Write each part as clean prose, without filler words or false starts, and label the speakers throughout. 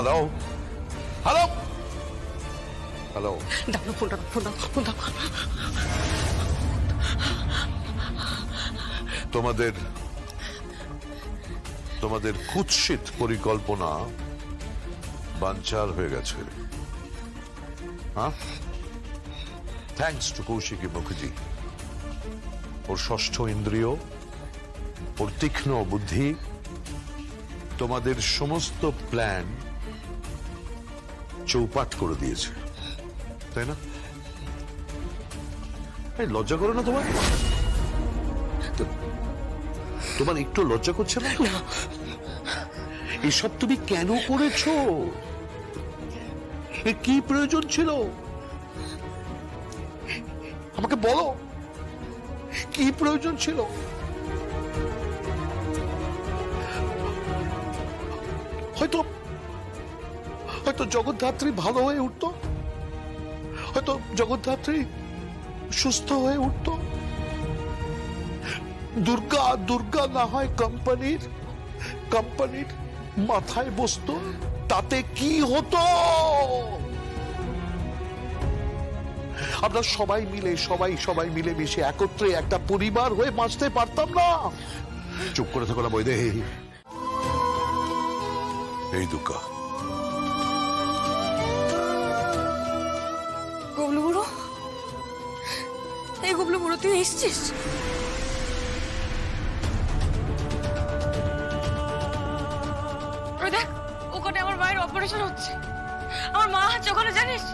Speaker 1: Hello hello hello, তোমাদের কুৎসিত পরিকল্পনা বানচাল হয়ে গেছে। হ্যাঁ, থ্যাঙ্কস টু কৌশিকী মুখার্জি। ওর ষষ্ঠ ইন্দ্রিয়, ওর তীক্ষ্ণ বুদ্ধি তোমাদের সমস্ত প্ল্যান চৌপাট করে দিয়েছে, তাই না? লজ্জা করো না তোমার? তোমার একটু লজ্জা করছে না? এসব তুমি কেন করেছো? এর কি প্রয়োজন ছিল? আমাকে বলো, কি প্রয়োজন ছিল? হয়তো জগদ্ধাত্রী ভালো হয়ে উঠতো, হয়তো জগদ্ধাত্রী সুস্থ হয়ে উঠতো, দুর্গা না হয় কোম্পানির মাথায় বসতো, তাতে কি হতো? আমরা সবাই মিলে মিশে একত্রে একটা পরিবার হয়ে বাঁচতে পারতাম না? চুপ করে থাকো না বৈদেহী। এই দুর্গা,
Speaker 2: গুবলু বুড়ো, এই গুবলু বুড়ো তুই এসছিস? দেখ, ওখানে আমার মায়ের অপারেশন হচ্ছে। আমার মা আছে ওখানে, জানিস?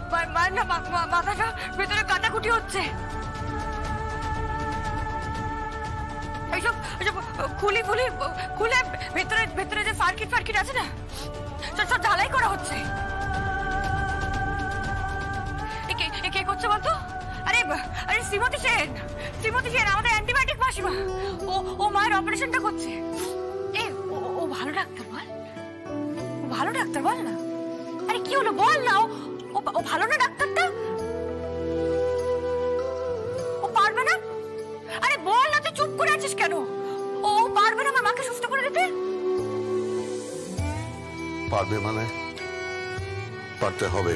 Speaker 2: আমার মায়ের না মাথাটা ভেতরে কাটাকুটি হচ্ছে। এইসব খুলে ভেতরে যে ফার্কিট আছে না, সব ঢালাই করা হচ্ছে। কে করছে বলতো? আরে শ্রীমতী সেন, আমাদের অ্যান্টিবায়োটিক মাসিমা। ও মায়ের অপারেশনটা করছে। ও ভালো ডাক্তার বল না। আরে কি হলো বল না, ও ভালো না ডাক্তারটা? ও পারবে না? আরে বল না, তুই চুপ করে আছিস কেন? ও পারবে না আমার মাকে সুস্থ করে দিতে?
Speaker 1: পারবে মানে পারতে হবে।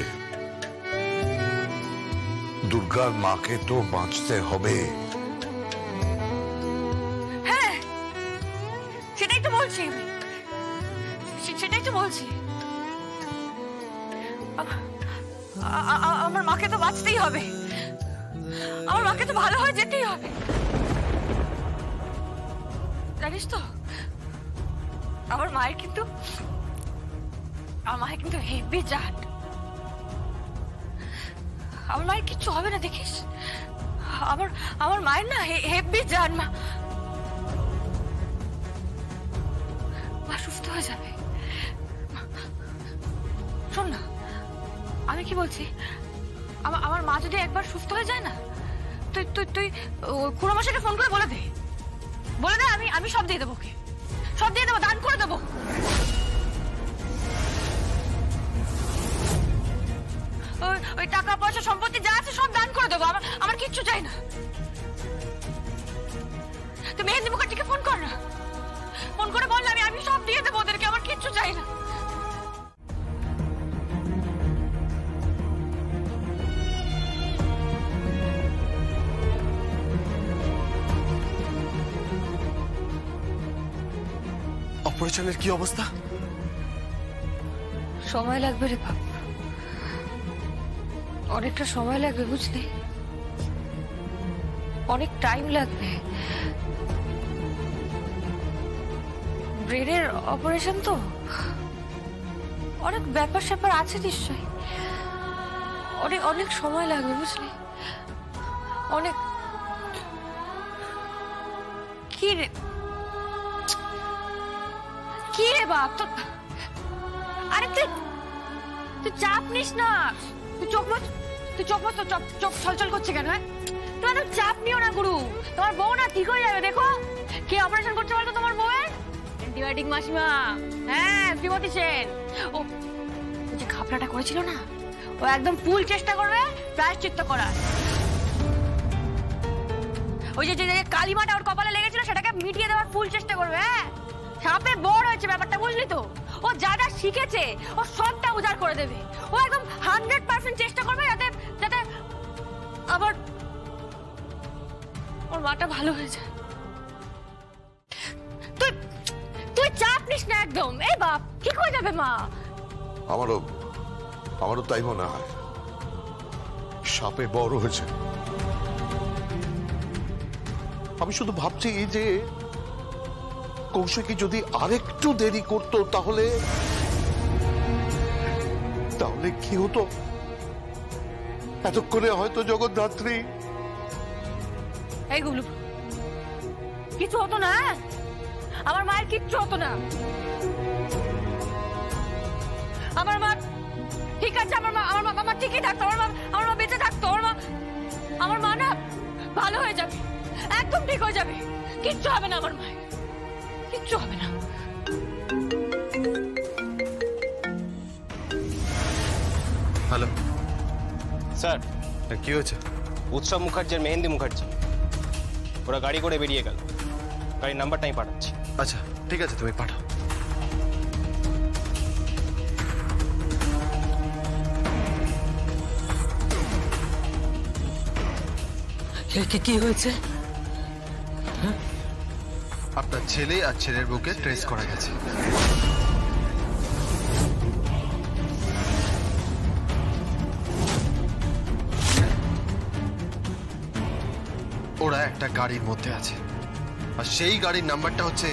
Speaker 1: দুর্গার মাকে তো বাঁচতে হবে।
Speaker 2: হ্যাঁ, সেটাই তো বলছি। আমার মাকে তো বাঁচতেই হবে, আমার মাকে তো ভালো হয়ে যেতেই হবে। জানিস তো, আমার মায়ের কিন্তু হেভি জাত। আমার মায়ের কিচ্ছু হবে না, দেখিস? আমার মায়ের না হেভি জাত। মা সুস্থ হয়ে যাবে। শোন না, আমি কি বলছি, আমার মা যদি একবার সুস্থ হয়ে যায় না, তুই খুড়ো মশাইকে ফোন করে বলে দে আমি সব দিয়ে দেবো, দান করে দেবো। ওই টাকা পয়সা সম্পত্তি যা আছে সব দান করে দেবো। আমার কিচ্ছু চাই না। তুই মেহেন্দি মুখার্জিকে ফোন কর না, ফোন করে বল আমি সব দিয়ে দেবো ওদেরকে, আমার কিচ্ছু চাই না।
Speaker 3: অপারেশনের কি অবস্থা?
Speaker 2: সময় লাগবে রে বাপ, অনেকটা সময় লাগবে, বুঝলি? অনেক টাইম লাগবে। ব্রেনের অপারেশন তো, অনেক ব্যাপার স্যাপার আছে নিশ্চয়ই। অনেক সময় লাগবে, বুঝলি? অনেক। কি রে বাপ তো? আরে তুই চাপ নিস না। তুই চোখ ছলছল করছে কেন? তোমার চাপ নিও না গুরু, তোমার বউ না ঠিক হয়ে যাবে। দেখো কে অপারেশন করছে বলতো? তোমার বউয়ের অ্যান্টিবায়োটিক মাসিমা। হ্যাঁ, শ্রীমতী সেন। ও যে ঘাপলাটা করেছিল না, ও একদম ফুল চেষ্টা করবে প্রায়শ্চিত্ত করার। ওই যে কালিমাটা ওর কপালে লেগেছিল সেটাকে মিটিয়ে দেওয়ার ফুল চেষ্টা করবে। হ্যাঁ, সাপে বড় হয়েছে ব্যাপারটা, বুঝলি তো? ও যা যা শিখেছে ও সবটা উজাড় করে দেবে। ও একদম 100% চেষ্টা করবে যাতে যাতে আবার ওর মাটা ভালো হয়ে যায়। তুই তুই চাপ নিস না একদম। এই বাপ, ঠিক হয়ে যাবে মা।
Speaker 1: আমারও তাই মনে হয়, সাপে বড় হয়েছে। আমি শুধু ভাবছি যে কৌশিকী যদি আরেকটু দেরি করতো তাহলে কি হতো? এতক্ষণে হয়তো জগদ্ধাত্রী।
Speaker 2: এই গুবলু, কিছু হতো না, আমার মায়ের কিচ্ছু হতো না। আমার মা ঠিক আছে, আমার মা ঠিকই থাকতো, আমার মা বেঁচে থাকতো, আমার মা না ভালো হয়ে যাবে, একদম ঠিক হয়ে যাবে, কিচ্ছু হবে না আমার মায়ের, কিচ্ছু হবে না।
Speaker 3: হ্যালো
Speaker 4: স্যার,
Speaker 3: কি হয়েছে?
Speaker 4: উৎসব মুখার্জি আর মেহেন্দি মুখার্জি ওরা গাড়ি করে বেরিয়ে গেল। গাড়ির নাম্বারটা আমি পাঠাচ্ছি।
Speaker 3: আচ্ছা ঠিক আছে, তুমি পাঠাও।
Speaker 5: কি হয়েছে?
Speaker 3: আপনার ছেলে আর ছেলের বউকে ট্রেস করা গেছে। ওরা একটা গাড়ির মধ্যে আছে, আর সেই গাড়ির নাম্বারটা হচ্ছে